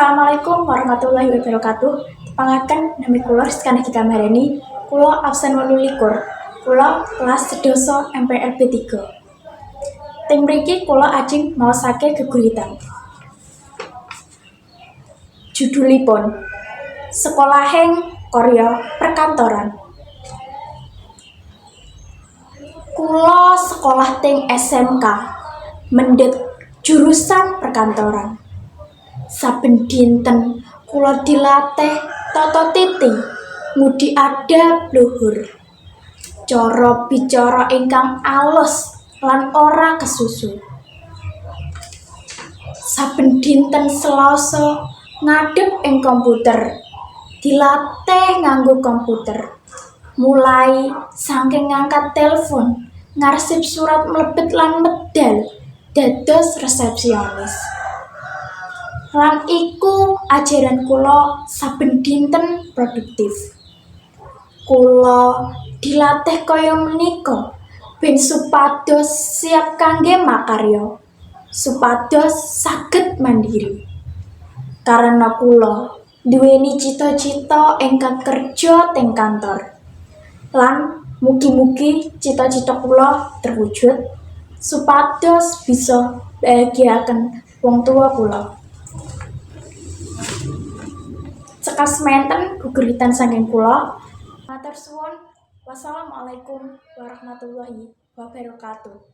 Assalamualaikum warahmatullahi wabarakatuh. Pangaken nami kula Rizka Nagita Maharani, kula absen 28. Kula kelas sedasa MPLB 3. Teng mriki kula ajeng maosake geguritan. Judulipun Sekolahing Karya Perkantoran. Kula sekolah teng SMK mendhet jurusan perkantoran. Saben dinten kula dilatih tata titi, ngudi adab luhur, cara bicara ingkang alus lan ora kesusu. Saben dinten Selasa ngadhep ing komputer, dilatih nganggo komputer. Mulai saking ngangkat telepon, ngarsip surat mlebet lan medal dados resepsionis. Lan iku ajaran kula saben dinten produktif. Kula dilatih kaya menika ben supados siap kangge makarya, supados saged mandiri. Karena kula duweni cita-cita ingkang kerja teng kantor. Lan mugi-mugi cita-cita kula terwujud supados bisa bahagiaken wong tua kula. Cekas menten geguritan saking kula. Matur suwun. Wassalamualaikum warahmatullahi wabarakatuh.